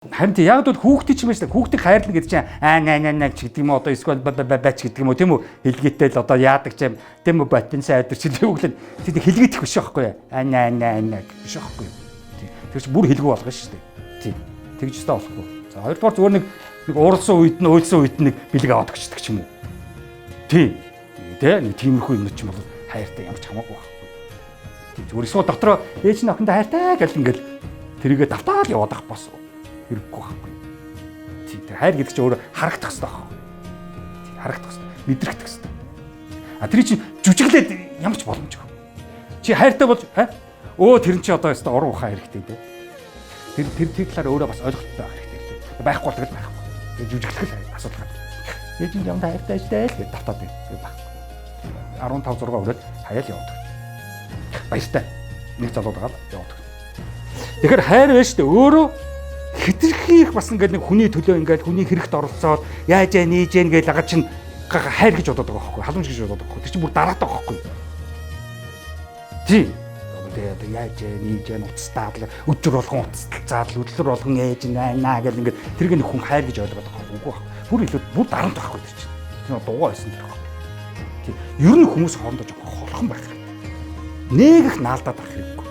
Харин тийм яг бол хүүхдийн ч юм шүү дээ. Хүүхдийг хайрлна гэдэг чинь наа ч гэдэг юм уу одоо эсвэл бач гэдэг юм уу тийм үү хэлгээтэй л одоо яадаг ч юм тийм үү ботин сайдар ч гэдэг үгээр тийм хэлгээдэх биш байхгүй юу? Наа биш байхгүй юу? Тийм. Тэр чинь бүр хэлгүү болгоно шүү дээ. Тийм. Тэгж өстой болохгүй. За хоёрдугаар зүгээр нэг ууралсан үед нь уйлсан үед нэг бэлэг аваад өгчдөг ч юм уу. Тийм. Тэ нэг тиймэрхүү юм ч юм бол хайртай ямар ч хамаагүй байхгүй. Тийм зүгээр эсвэл дотроо ээж нь охиндоо хайртай гэл ингээл тэрийгэ давтаал яваад ах бас хэрэггүй байхгүй. Тийм тэр хайр гэдэг чинь өөрөө харагдах хэрэгтэй байхгүй. Тийм харагдах хэрэгтэй, мэдрэгдэх хэрэгтэй. А тэр чинь жүжиглээд ямар ч боломжгүй. Чи хайртай болж тэр нь чи одоо өстө уруу ухаан хэрэгтэй дээ. Тэр талаар өөрөө бас ойлголттой байх хэрэгтэй. Байхгүй бол тэгэл байхгүй. Тэр жүжиглэх л асуудал гарна. Ээж нь ямар хайртай ажтай л гэж давтаад байх. 15 6 өрөөд хаяал яваад. Баяртай. Нэг залуу дагаад яваад. Тэгэхээр хайр байж тээ өөрөө хитрхийх бас ингээд нэг хүний төлөө ингээд хүний хэрэгт оролцоод яаж нээж гэж лагад чинь хайр гэж бодоод байгаа байхгүй халамж гэж бодоод байгаа. Тэр чинь бүр дараатай байгаа байхгүй. Тийм. Тэгээд яаж нээж уцтаад өдөр болгон уцталцаад өдөр болгон ээж наа гэл ингээд тэрийг нэг хүн хайр гэж ойлгоод байгаа байхгүй. Үгүй байхгүй. Бүр илүү бүр дарамт байхгүй тэр чинь. Тэр дугаа байсан тэр байхгүй. Тийм. Ер нь хүмүүс хоорондоо жоохон холхон байх хэрэгтэй. Нэг их наалдаад байх хэрэггүй.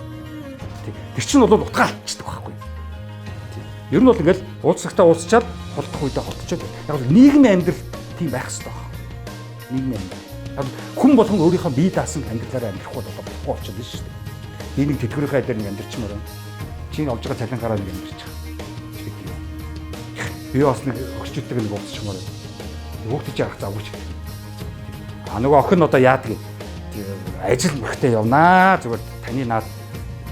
Тийм. Тэр чинь бол утгаалчдаг байхгүй. Ер нь бол ингээл уулзахтаа уулзчаад холдох үедээ холдчиход. Яг л нийгмийн амьдрал тийм байх хэрэгтэй байна. Нийгмийн амьдрал. Яг хүн болгон өөрийнхөө бие даасан амьдралаараа амьдрах бол болохгүй болчиход шүү дээ. Энийг тэтгэврийнхээ дээр нэг амьдрчмаар байна. Чиний олж байгаа цалингараа нэг амьдрч байгаа. Би бас нэг өгчүүдтэй нэг уулзчмаар байна. Хүүхдээ жарах завгүй ч. Нөгөө охин одоо яадаг юм. Ажил мөрхтэй явнаа. Зүгээр таны наад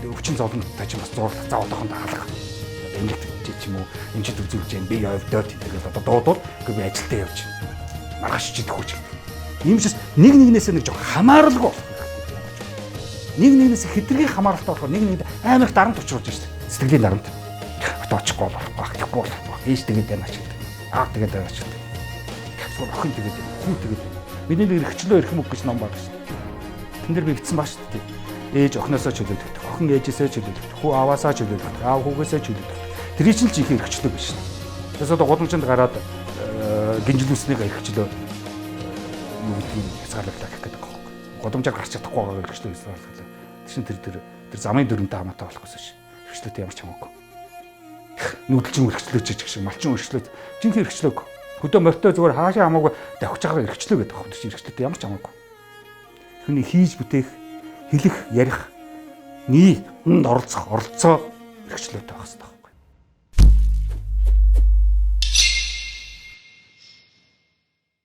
өвчин зовлонтой ч бас зурлах завд охонд хаалга. Эмэгтэй ч юм уу эмчд үзүүлж जैन би явдаа тэгээд одоо дуудвал би ажилдаа явж байна. Маргааш ч идэх хүч. Ийм ч нэг нэгнээс нэг жоо хамааралгүй болох хэрэгтэй. Нэг нэгнээс хэдэргийн хамааралтай болох нэг нэгэнд амар их дарамт учруулж байна. Сэтгэлийн дарамт. Өтө очихгүй болохгүй, тэгэхгүй болохгүй. Ээж тэгээд байна ч гэдэг. Аав тэгээд байна ч гэдэг. Тэгвэл охин тэгээд байна. Хүү тэгээд байна. Миний нэг эрхчлөө эрх мөг гэж ном баг шүү дээ. Тэн дээр би бичсэн баг шүү дээ. Ээж охиноосоо чөлөөлөгдөх, охин ээжээсээ чөлөөлөгдөх, хүү аваасаа чөлөөлөгдөх, аав хүүгээсээ чөлөөлөгдөх. Тэр чинь жинхэнэ эрхчлөө биш. Тэрс одоо годомчонд гараад гинжлүүснийгээ эрхчлөө юу гэдгийг хязгаарлалаа гэх гэдэг байна. Годомжаар гарч чадахгүй байгаа эрхчлөө хязгаарлалаа. Тэр замын дүрмтэй хамаатай болохоос ш. Эрхчлөөтэй ямар ч хамаагүй. Нүүдэлчин эрхчлөө ч гэх шиг малчин эрхчлөө жинхэнэ эрхчлөөг хөдөө морьтой зүгээр хаашаа хамаагүй давхиж байгаа эрхчлөө гэдэг байна. Тэр чинь эрхчлөөтэй ямар ч хамаагүй. Хүний хийж бүтээх, хэлэх, ярих, оролцох, оролцоо эрхчлөөтэй байх хэрэгтэй.